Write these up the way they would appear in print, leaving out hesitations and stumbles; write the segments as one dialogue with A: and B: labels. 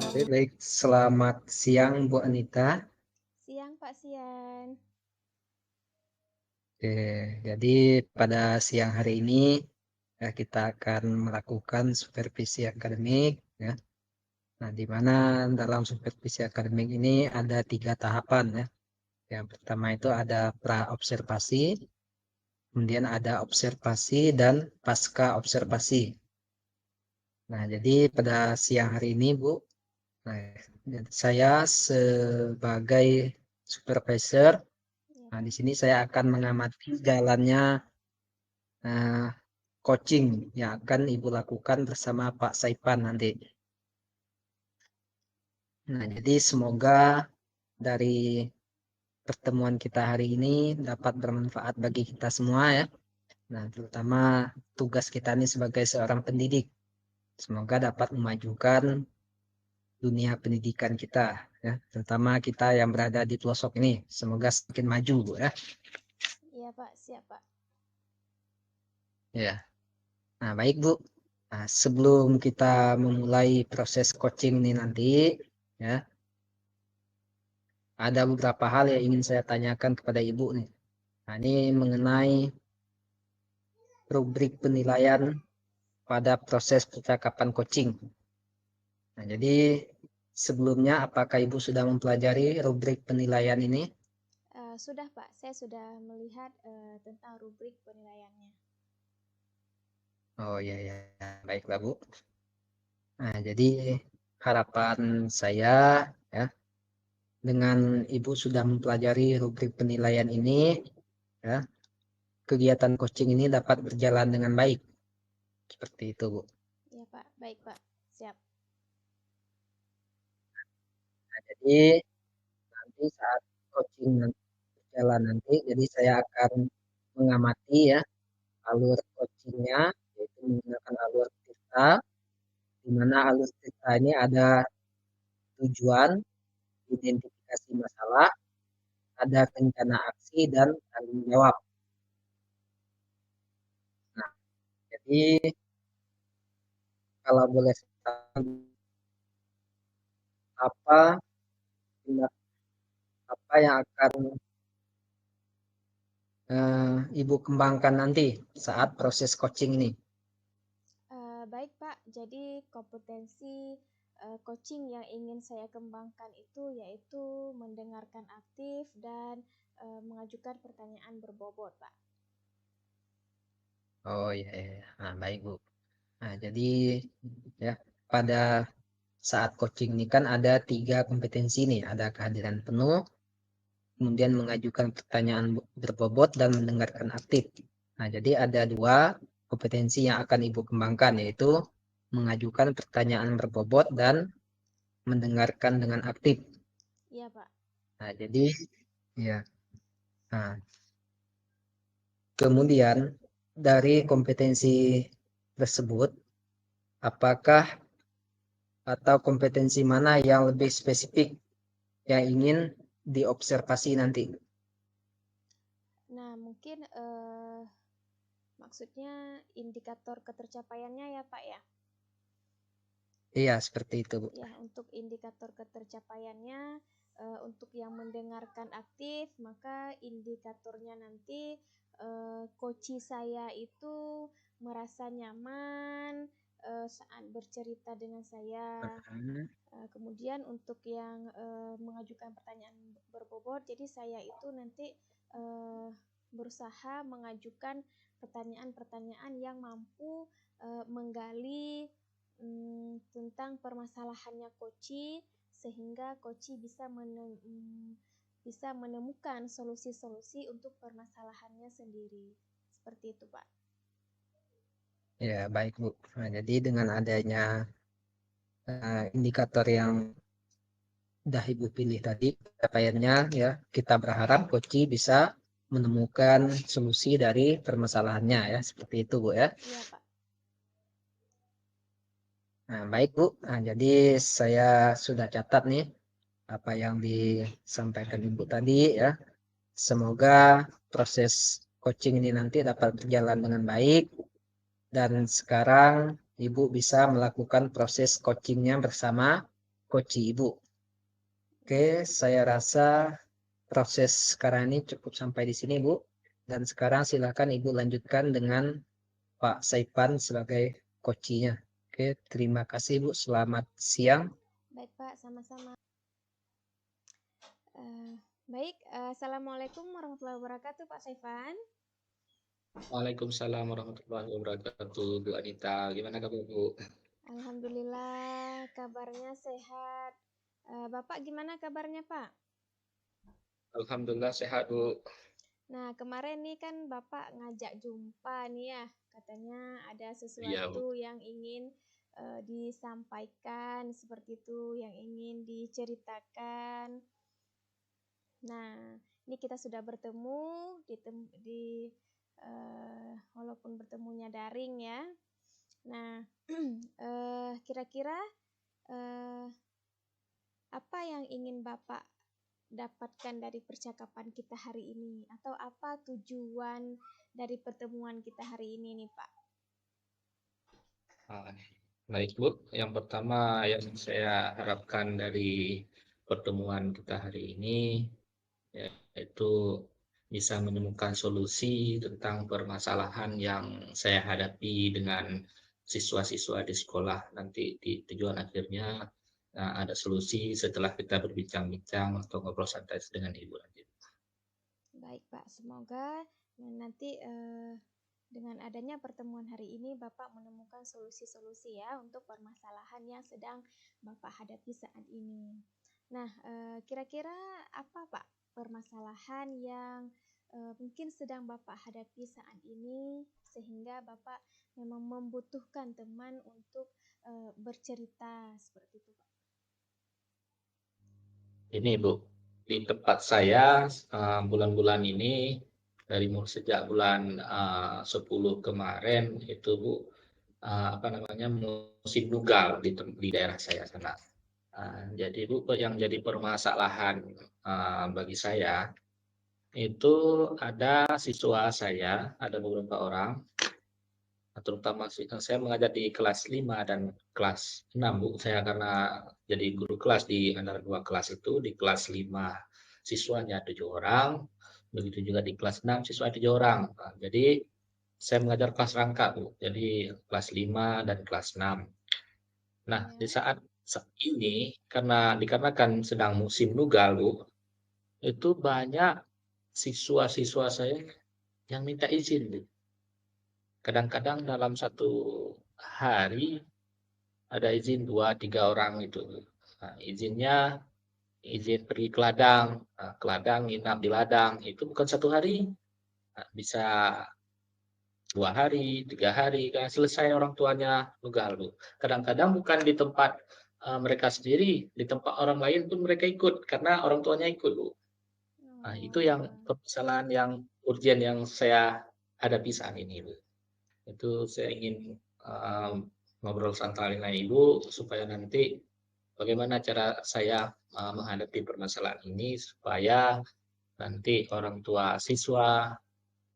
A: Baik, selamat siang Bu Anita.
B: Siang Pak Sian.
A: Oke, jadi pada siang hari ini kita akan melakukan supervisi akademik ya. Nah, di mana dalam supervisi akademik ini ada 3 tahapan ya. Yang pertama itu ada pra-observasi, kemudian ada observasi dan pasca observasi. Nah, jadi pada siang hari ini Bu, nah, saya sebagai supervisor.
B: Iya
A: Nah, di
B: Pak.
A: sini saya akan mengamati jalannya eh, coaching yang akan Ibu lakukan bersama Pak Saipan nanti. Nah, jadi semoga dari pertemuan kita hari ini dapat bermanfaat bagi kita semua ya. Nah, terutama tugas kita ini sebagai seorang pendidik. Semoga dapat memajukan dunia pendidikan kita ya, terutama kita yang berada di pelosok ini. Semoga semakin maju Bu ya.
B: Iya Pak, siap Pak.
A: Ya. Nah, baik Bu. Nah, sebelum kita memulai proses coaching ini nanti, ya, ada beberapa hal yang ingin saya tanyakan kepada Ibu nih. Nah, ini mengenai rubrik penilaian pada proses percakapan coaching. Nah, jadi sebelumnya apakah Ibu sudah mempelajari rubrik penilaian ini?
B: Sudah Pak, saya sudah melihat tentang rubrik penilaiannya.
A: Oh iya ya, baiklah Bu. Nah, jadi harapan saya ya, dengan Ibu sudah mempelajari rubrik penilaian ini, ya, kegiatan coaching ini dapat berjalan dengan baik. Seperti itu, Bu.
B: Iya Pak, baik Pak, siap.
A: Nah, jadi nanti saat coaching nanti berjalan nanti, jadi saya akan mengamati ya alur coachingnya, yaitu menggunakan alur cerita, di mana alur cerita ini ada tujuan, identifikasi masalah, ada rencana aksi, dan tanggung jawab. Nah, jadi kalau boleh saya tahu, apa apa yang akan Ibu kembangkan nanti saat proses coaching ini?
B: Baik Pak, jadi kompetensi coaching yang ingin saya kembangkan itu yaitu mendengarkan aktif dan mengajukan pertanyaan berbobot Pak.
A: Oh iya, iya. Nah, baik Bu. Nah, jadi ya pada saat coaching ini kan ada 3 kompetensi nih, ada kehadiran penuh, kemudian mengajukan pertanyaan berbobot dan mendengarkan aktif. Nah, jadi ada 2 kompetensi yang akan Ibu kembangkan, yaitu mengajukan pertanyaan berbobot dan mendengarkan dengan aktif.
B: Iya Pak.
A: Nah, jadi ya. Nah, kemudian dari kompetensi tersebut, apakah atau kompetensi mana yang lebih spesifik yang ingin diobservasi nanti?
B: Nah, mungkin maksudnya indikator ketercapaiannya ya Pak ya.
A: Iya, seperti itu, Bu.
B: Ya, untuk indikator ketercapaiannya, untuk yang mendengarkan aktif, maka indikatornya nanti coach saya itu merasa nyaman saat bercerita dengan saya.
A: Mhm.
B: Kemudian untuk yang mengajukan pertanyaan berbobot, jadi saya itu nanti uh, berusaha mengajukan pertanyaan-pertanyaan yang mampu menggali tentang permasalahannya Koci sehingga Koci bisa menemukan solusi-solusi untuk permasalahannya sendiri. Seperti itu, Pak.
A: Ya, baik, Bu. Nah, jadi dengan adanya indikator yang sudah Ibu pilih tadi, capaiannya ya, kita berharap coach bisa menemukan solusi dari permasalahannya ya, seperti itu, Bu ya.
B: Iya, Pak.
A: Nah, baik, Bu. Nah, jadi saya sudah catat nih apa yang disampaikan Ibu tadi ya. Semoga proses coaching ini nanti dapat berjalan dengan baik dan sekarang Ibu bisa melakukan proses coachingnya bersama koci Ibu. Oke, saya rasa proses sekarang ini cukup sampai di sini, Bu. Dan sekarang silakan Ibu lanjutkan dengan Pak Saipan sebagai kocinya. Oke, terima kasih Bu. Selamat siang.
B: Baik Pak, sama-sama. Baik, Assalamualaikum warahmatullahi wabarakatuh Pak Saifan.
C: Waalaikumsalam warahmatullahi wabarakatuh, Bu Anita. Gimana kabar, Bu?
B: Alhamdulillah kabarnya sehat. Bapak gimana kabarnya Pak?
C: Alhamdulillah sehat, Bu.
B: Nah, kemarin nih kan Bapak ngajak jumpa nih ya, katanya ada
C: Iya, Bu.
B: sesuatu yang ingin disampaikan seperti itu, yang ingin diceritakan. Nah, ini kita sudah bertemu walaupun bertemunya daring ya. Nah, kira-kira apa yang ingin Bapak dapatkan dari percakapan kita hari ini? Atau apa tujuan dari pertemuan kita hari ini nih, Pak?
C: Baik, Bu. Yang pertama yang saya harapkan dari pertemuan kita hari ini yaitu bisa menemukan solusi tentang permasalahan yang saya hadapi dengan siswa-siswa di sekolah. Nanti di tujuan akhirnya ada solusi setelah kita berbincang-bincang atau ngobrol santai dengan Ibu nanti.
B: Baik, Pak. Semoga nanti dengan adanya pertemuan hari ini Bapak menemukan solusi-solusi ya untuk permasalahan yang sedang Bapak hadapi saat ini. Nah, kira-kira apa Pak permasalahan yang mungkin sedang Bapak hadapi saat ini sehingga Bapak memang membutuhkan teman untuk bercerita seperti itu Pak?
C: Ini Bu, di tempat saya bulan-bulan ini sejak bulan 10 kemarin itu Bu, musim nugal di daerah saya sana. Jadi Bu, yang jadi permasalahan bagi saya itu ada siswa saya, ada beberapa orang, terutama saya mengajar di kelas 5 dan kelas 6, Bu. Saya karena jadi guru kelas di antara dua kelas itu, di kelas 5 siswanya 7 orang, begitu juga di kelas 6 siswa 7 orang. Nah, jadi saya mengajar kelas rangka, Bu. Jadi kelas 5 dan kelas 6. Nah,
B: Ya.
C: di saat ini dikarenakan sedang musim nugal, Bu, itu banyak siswa-siswa saya yang minta izin, Bu. Kadang-kadang dalam satu hari ada izin 2-3 orang itu. Nah, izin pergi ke ladang, nginap di ladang, itu bukan satu hari, bisa 2 hari, 3 hari, kan selesai orang tuanya nugal, Bu. Kadang-kadang bukan di tempat mereka sendiri, di tempat orang lain pun mereka ikut, karena orang tuanya ikut, Bu. Nah, itu yang permasalahan yang urgent yang saya hadapi saat ini, Bu. Itu saya ingin ngobrol santai dengan Ibu supaya nanti bagaimana cara saya menghadapi permasalahan ini supaya nanti orang tua siswa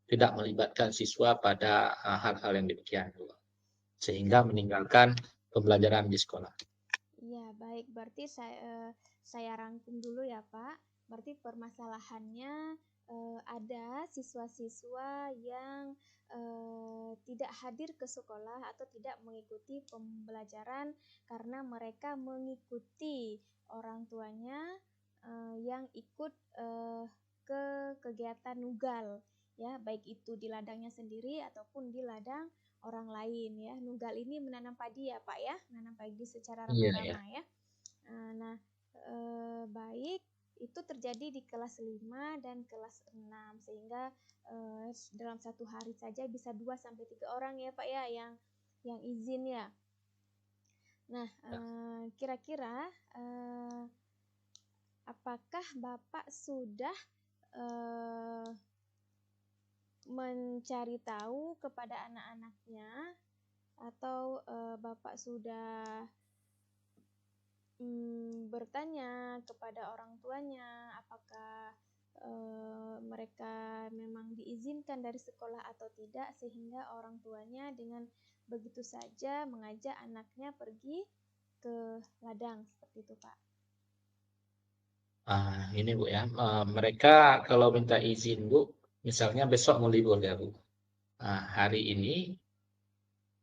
C: tidak melibatkan siswa pada hal-hal yang demikian, sehingga meninggalkan pembelajaran di sekolah.
B: Iya, baik. Berarti saya rangkum dulu ya, Pak. Berarti permasalahannya ada siswa-siswa yang tidak hadir ke sekolah atau tidak mengikuti pembelajaran karena mereka mengikuti orang tuanya yang ikut ke kegiatan nugal, ya, baik itu di ladangnya sendiri ataupun di ladang orang lain ya. Nugal ini menanam padi ya Pak ya, menanam padi secara ramai-ramai ya. Nah, baik, itu terjadi di kelas 5 dan kelas 6 sehingga dalam satu hari saja bisa 2-3 orang ya Pak ya yang izin ya. Nah, kira-kira apakah Bapak sudah mencari tahu kepada anak-anaknya atau Bapak sudah bertanya kepada orang tuanya apakah mereka memang diizinkan dari sekolah atau tidak sehingga orang tuanya dengan begitu saja mengajak anaknya pergi ke ladang seperti itu Pak.
C: Ini Bu ya, mereka kalau minta izin Bu, misalnya besok mau libur ya Bu. Hari ini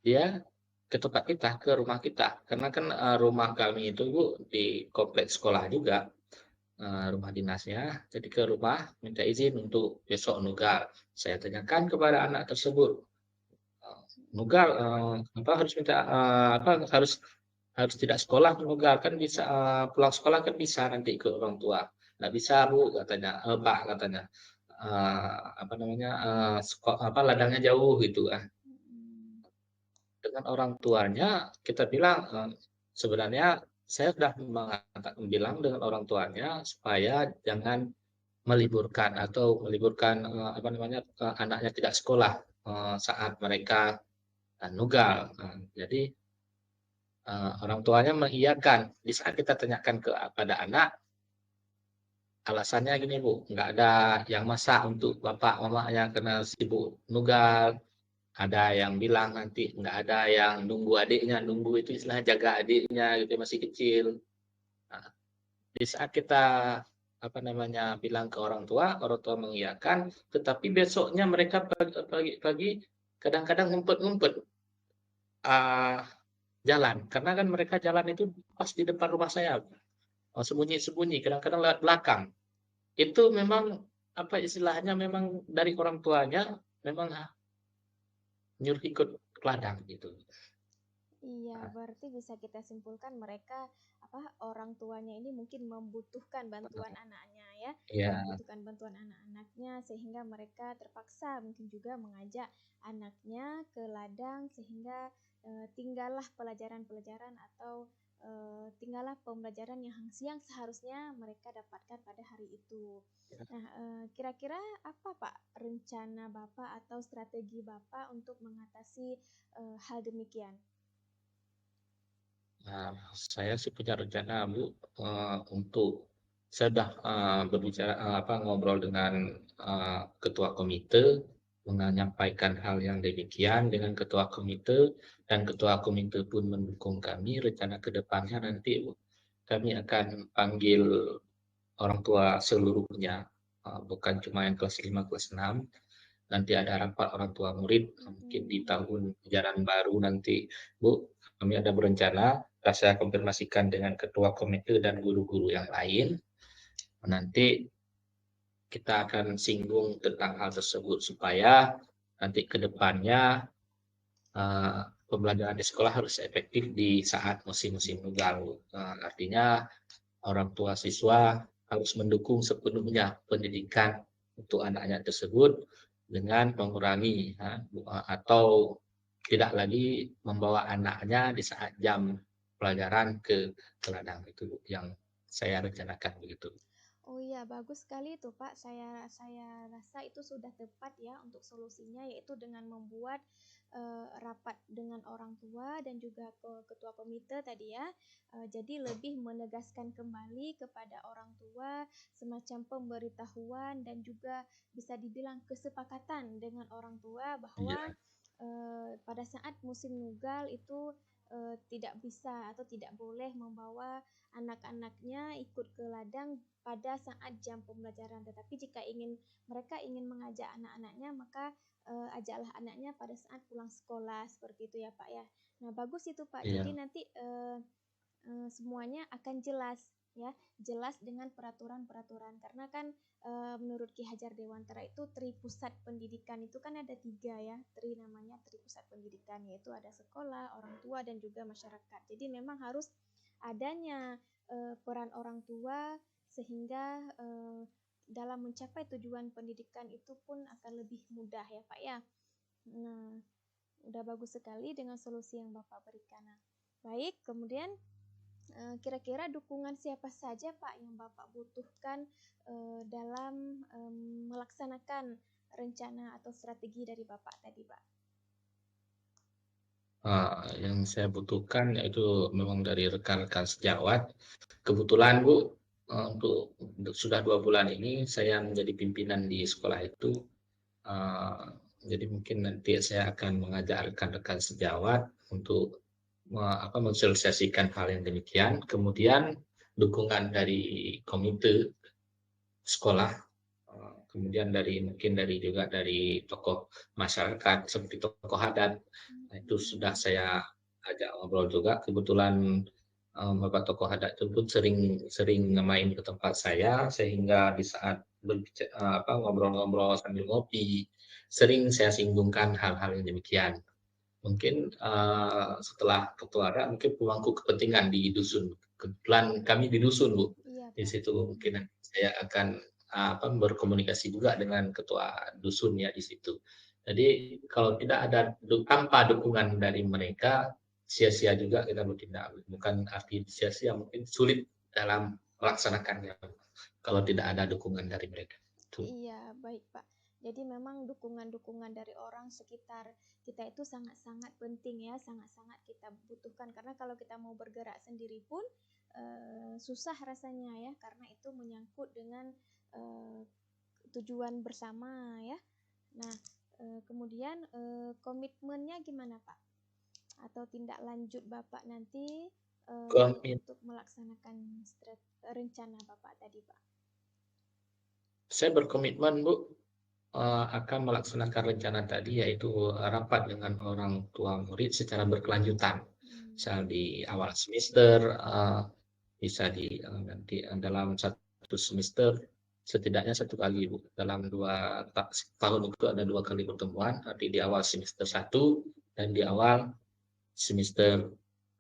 C: dia ke tempat kita, ke rumah kita, karena kan rumah kami itu Bu di kompleks sekolah juga, rumah dinasnya. Jadi ke rumah minta izin untuk besok nugal. Saya tanyakan kepada anak tersebut, nugal apa harus minta apa harus tidak sekolah nugal kan bisa pulang sekolah kan bisa nanti ke orang tua. Nggak bisa Bu katanya, Pak katanya. Apa namanya apa ladangnya jauh gitu kan. Dengan orang tuanya kita bilang sebenarnya saya sudah bilang dengan orang tuanya supaya jangan meliburkan atau meliburkan apa namanya anaknya tidak sekolah saat mereka nugal. Jadi orang tuanya mengiyakan. Di saat kita tanyakan kepada anak, alasannya gini Bu, nggak ada yang masak untuk bapak mamanya karena sibuk nugal. Ada yang bilang nanti nggak ada yang nunggu adiknya, nunggu itu istilahnya jaga adiknya gitu masih kecil. Nah, di saat kita apa namanya bilang ke orang tua mengiyakan, tetapi besoknya mereka pagi-pagi kadang-kadang ngumpet-ngumpet jalan, karena kan mereka jalan itu pas di depan rumah saya, sembunyi-sembunyi, kadang-kadang lewat belakang. Itu memang apa istilahnya memang dari orang tuanya memang nyuruh ikut ke ladang gitu.
B: Iya, berarti bisa kita simpulkan mereka orang tuanya ini mungkin membutuhkan bantuan anaknya ya,
C: Iya.
B: membutuhkan bantuan anak-anaknya sehingga mereka terpaksa mungkin juga mengajak anaknya ke ladang sehingga tinggallah pelajaran-pelajaran atau tinggallah pembelajaran yang seharusnya mereka dapatkan pada hari itu. Nah, kira-kira apa Pak rencana Bapak atau strategi Bapak untuk mengatasi hal demikian?
C: Saya sih punya rencana Bu untuk saya sudah berbicara ngobrol dengan ketua komite menyampaikan hal yang demikian dengan ketua komite dan ketua komite pun mendukung kami. Rencana ke depannya nanti Bu, kami akan panggil orang tua seluruhnya, bukan cuma yang kelas 5, kelas 6. Nanti ada rapat orang tua murid, mungkin di tahun ajaran baru nanti, Bu, kami ada berencana, saya konfirmasikan dengan ketua komite dan guru-guru yang lain. Nanti kita akan singgung tentang hal tersebut supaya nanti ke depannya pembelajaran di sekolah harus efektif di saat musim-musim nugal. Artinya orang tua siswa harus mendukung sepenuhnya pendidikan untuk anaknya tersebut dengan mengurangi atau tidak lagi membawa anaknya di saat jam pelajaran ke ladang. Itu yang saya rencanakan begitu.
B: Oh iya, bagus sekali itu Pak. Saya rasa itu sudah tepat ya untuk solusinya, yaitu dengan membuat rapat dengan orang tua dan juga ketua komite tadi ya. Jadi lebih menegaskan kembali kepada orang tua semacam pemberitahuan dan juga bisa dibilang kesepakatan dengan orang tua bahwa pada saat musim nugal itu tidak bisa atau tidak boleh membawa anak-anaknya ikut ke ladang pada saat jam pembelajaran. Tetapi jika mereka ingin mengajak anak-anaknya, maka ajaklah anaknya pada saat pulang sekolah seperti itu ya Pak ya. Nah bagus itu Pak.
C: Iya.
B: Jadi nanti semuanya akan jelas ya, jelas dengan peraturan-peraturan karena kan menurut Ki Hajar Dewantara itu Tri Pusat Pendidikan itu kan ada 3 ya, namanya Tri Pusat Pendidikan, yaitu ada sekolah, orang tua dan juga masyarakat. Jadi memang harus adanya peran orang tua sehingga dalam mencapai tujuan pendidikan itu pun akan lebih mudah ya Pak ya. Nah, udah bagus sekali dengan solusi yang Bapak berikan. Nah, baik, kemudian kira-kira dukungan siapa saja Pak yang Bapak butuhkan dalam melaksanakan rencana atau strategi dari Bapak tadi Pak?
C: Yang saya butuhkan yaitu memang dari rekan-rekan sejawat. Kebetulan Bu, untuk sudah 2 bulan ini saya menjadi pimpinan di sekolah itu. Jadi mungkin nanti saya akan mengajak rekan-rekan sejawat untuk mensosialisasikan hal yang demikian. Kemudian dukungan dari komite sekolah, kemudian mungkin juga dari tokoh masyarakat seperti tokoh adat. Nah, itu sudah saya ajak ngobrol juga. Kebetulan Bapak tokoh adat itu pun sering main ke tempat saya, sehingga di saat ngobrol-ngobrol sambil ngopi, sering saya singgungkan hal-hal yang demikian. Mungkin setelah ketua adat, mungkin pemangku kepentingan di dusun. Kebetulan kami di dusun, Bu.
B: Iya,
C: Di
B: Pak.
C: situ mungkin saya akan berkomunikasi juga dengan ketua dusun ya di situ. Jadi kalau tidak ada tanpa dukungan dari mereka, sia-sia juga kita bertindak. Bukan arti sia-sia, mungkin sulit dalam melaksanakannya kalau tidak ada dukungan dari mereka. Tuh.
B: Iya, baik Pak. Jadi memang dukungan-dukungan dari orang sekitar kita itu sangat-sangat penting ya, sangat-sangat kita butuhkan. Karena kalau kita mau bergerak sendiri pun susah rasanya ya, karena itu menyangkut dengan tujuan bersama ya. Nah, kemudian komitmennya gimana Pak? Atau tindak lanjut Bapak nanti untuk melaksanakan rencana Bapak tadi Pak?
C: Saya berkomitmen, Bu, akan melaksanakan rencana tadi, yaitu rapat dengan orang tua murid secara berkelanjutan. Misal di awal semester, bisa nanti dalam satu semester setidaknya 1 kali, Bu. Dalam 2 tahun itu ada 2 kali pertemuan, nanti di awal semester 1 dan di awal semester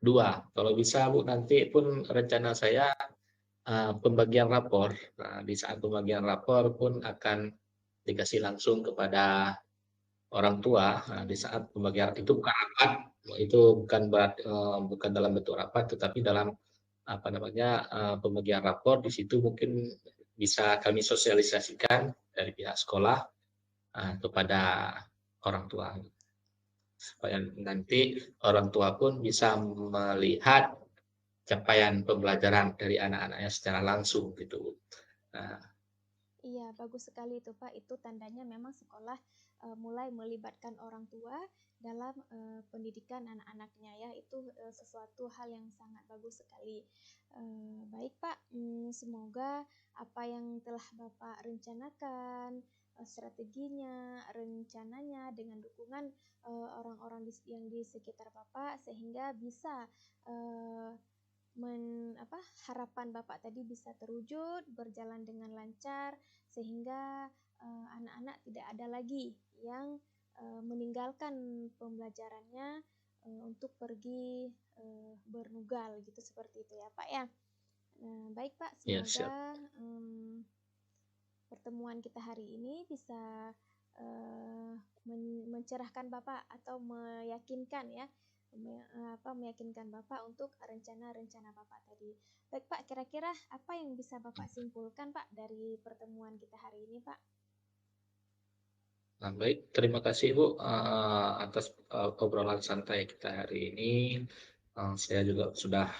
C: 2. Kalau bisa, Bu, nanti pun rencana saya pembagian rapor. Nah, di saat pembagian rapor pun akan dikasih langsung kepada orang tua. Nah, di saat pembagian itu bukan rapat, itu bukan dalam bentuk rapat, tetapi dalam pembagian rapor. Di situ mungkin bisa kami sosialisasikan dari pihak sekolah kepada orang tua, supaya nanti orang tua pun bisa melihat capaian pembelajaran dari anak-anaknya secara langsung gitu. Nah,
B: iya, bagus sekali itu Pak. Itu tandanya memang sekolah mulai melibatkan orang tua dalam pendidikan anak-anaknya ya. Itu sesuatu hal yang sangat bagus sekali. Baik Pak, semoga apa yang telah Bapak rencanakan, strateginya, rencananya dengan dukungan orang-orang yang di sekitar Bapak sehingga bisa harapan Bapak tadi bisa terwujud, berjalan dengan lancar, sehingga anak-anak tidak ada lagi yang meninggalkan pembelajarannya untuk pergi bernugal gitu, seperti itu ya Pak ya. Baik Pak,
C: ya, siap.
B: semoga pertemuan kita hari ini bisa mencerahkan Bapak atau meyakinkan ya, meyakinkan Bapak untuk rencana-rencana Bapak tadi. Baik Pak, kira-kira apa yang bisa Bapak simpulkan Pak dari pertemuan kita hari ini Pak?
C: Nah, baik, terima kasih Bu atas obrolan santai kita hari ini. Saya juga sudah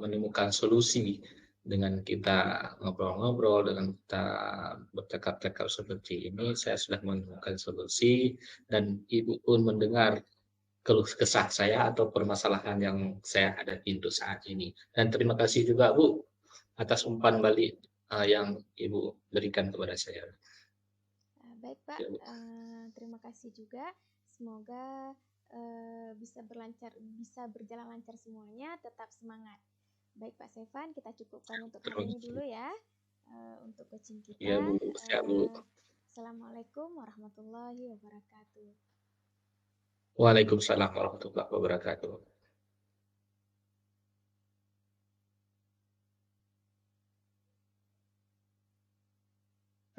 C: menemukan solusi dengan kita ngobrol-ngobrol, dengan kita bercakap-cakap seperti ini. Saya sudah menemukan solusi dan Ibu pun mendengar keluh kesah saya atau permasalahan yang saya hadapi untuk saat ini. Dan terima kasih juga Bu atas umpan balik yang Ibu berikan kepada saya.
B: Baik Pak, ya, terima kasih juga. Semoga bisa berjalan lancar semuanya, tetap semangat. Baik Pak Sevan, kita cukupkan untuk hari ini dulu ya, untuk coaching kita.
C: Ya, Bu. Siap, Bu.
B: Assalamualaikum warahmatullahi wabarakatuh.
C: Waalaikumsalam warahmatullahi wabarakatuh.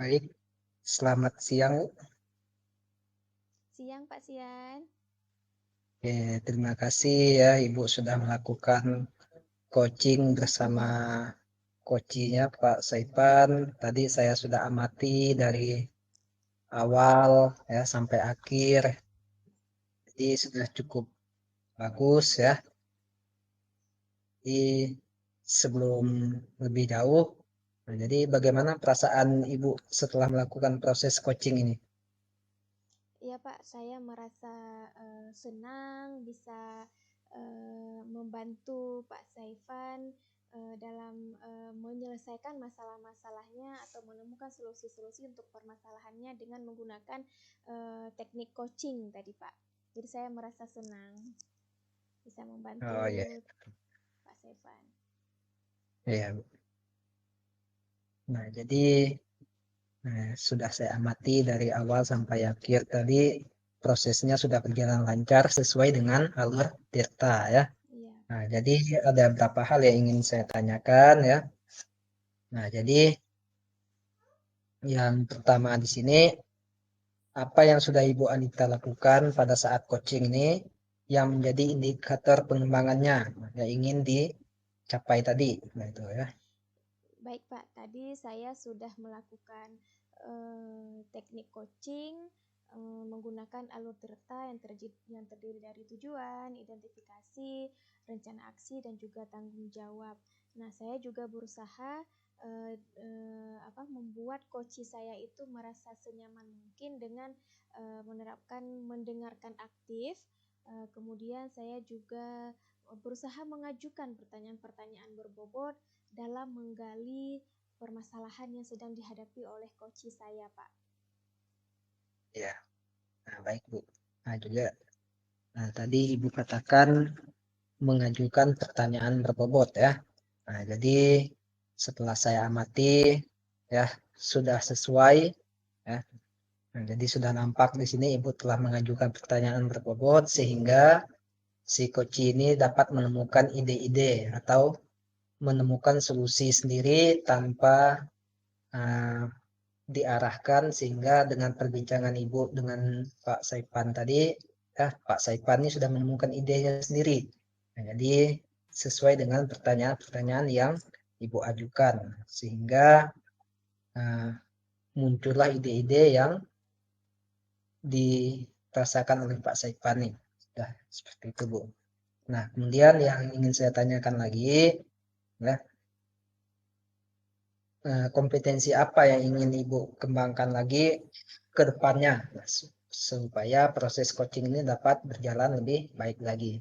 A: Baik, selamat siang.
B: Siang Pak Sian.
A: Oke, terima kasih ya Ibu sudah melakukan coaching bersama coachnya Pak Saipan. Tadi saya sudah amati dari awal ya sampai akhir. Jadi sudah cukup bagus ya. Jadi sebelum lebih jauh, jadi bagaimana perasaan Ibu setelah melakukan proses coaching ini?
B: Iya Pak, saya merasa senang bisa membantu Pak Saifan dalam menyelesaikan masalah-masalahnya atau menemukan solusi-solusi untuk permasalahannya dengan menggunakan teknik coaching tadi Pak. Jadi saya merasa senang bisa membantu
A: Oh ya,
B: Pak Saifan.
A: ya. Nah, jadi sudah saya amati dari awal sampai akhir tadi prosesnya sudah berjalan lancar sesuai dengan alur Tirta ya.
B: Iya.
A: Nah, jadi ada beberapa hal yang ingin saya tanyakan ya. Nah, jadi yang pertama di sini, apa yang sudah Ibu Anita lakukan pada saat coaching ini yang menjadi indikator pengembangannya yang ingin dicapai tadi. Nah, itu ya.
B: Baik Pak, tadi saya sudah melakukan teknik coaching menggunakan alur Tirta yang terdiri dari tujuan, identifikasi, rencana aksi, dan juga tanggung jawab. Nah, saya juga berusaha membuat coach saya itu merasa senyaman mungkin dengan menerapkan mendengarkan aktif. Kemudian saya juga berusaha mengajukan pertanyaan-pertanyaan berbobot dalam menggali permasalahan yang sedang dihadapi oleh coach saya, Pak.
A: Ya, nah, baik Bu. Nah, juga tadi Ibu katakan mengajukan pertanyaan berbobot ya. Nah, jadi setelah saya amati ya sudah sesuai ya. Nah, jadi sudah nampak di sini Ibu telah mengajukan pertanyaan berbobot sehingga si coach ini dapat menemukan ide-ide atau menemukan solusi sendiri tanpa diarahkan, sehingga dengan perbincangan Ibu dengan Pak Saipan tadi ya Pak Saipan ini sudah menemukan idenya sendiri. Nah, jadi sesuai dengan pertanyaan-pertanyaan yang Ibu ajukan sehingga muncullah ide-ide yang dirasakan oleh Pak Saipan nih. Nah, seperti itu Bu. Nah, kemudian yang ingin saya tanyakan lagi ya, kompetensi apa yang ingin Ibu kembangkan lagi ke depannya supaya proses coaching ini dapat berjalan lebih baik lagi.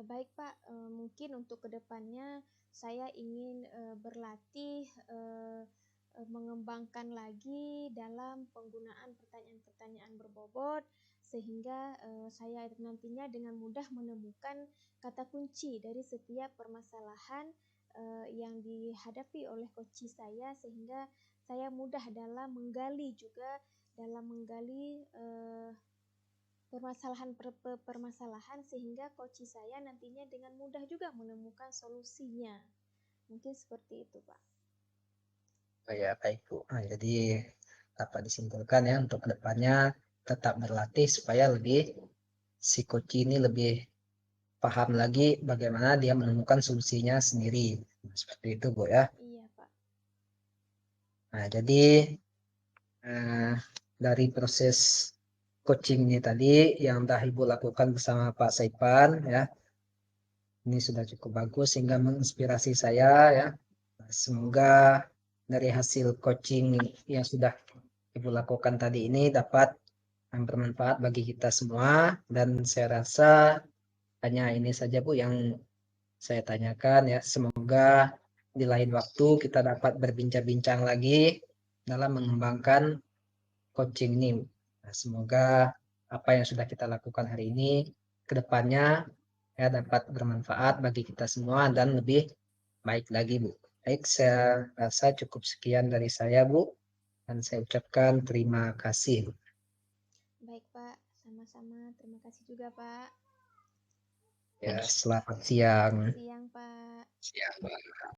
B: Baik Pak, mungkin untuk kedepannya saya ingin berlatih mengembangkan lagi dalam penggunaan pertanyaan-pertanyaan berbobot sehingga saya nantinya dengan mudah menemukan kata kunci dari setiap permasalahan yang dihadapi oleh coach saya sehingga saya mudah dalam menggali permasalahan sehingga coach saya nantinya dengan mudah juga menemukan solusinya. Mungkin seperti itu, Pak.
A: Oh ya, baik Bu. Nah, jadi dapat disimpulkan ya untuk kedepannya tetap berlatih supaya si coach ini lebih paham lagi bagaimana dia menemukan solusinya sendiri. Nah, seperti itu Bu ya.
B: Iya, Pak.
A: Nah, jadi dari proses coaching ini tadi yang dah Ibu lakukan bersama Pak Saipan ya, ini sudah cukup bagus sehingga menginspirasi saya ya. Semoga dari hasil coaching yang sudah Ibu lakukan tadi ini dapat bermanfaat bagi kita semua, dan saya rasa hanya ini saja Bu yang saya tanyakan ya. Semoga di lain waktu kita dapat berbincang-bincang lagi dalam mengembangkan coaching ini. Nah, semoga apa yang sudah kita lakukan hari ini ke depannya ya dapat bermanfaat bagi kita semua dan lebih baik lagi Bu. Baik, saya rasa cukup sekian dari saya Bu, dan saya ucapkan terima kasih.
B: Baik, Pak. Sama-sama. Terima kasih juga, Pak.
A: Ya, selamat siang.
B: Siang, Pak.
A: Siang.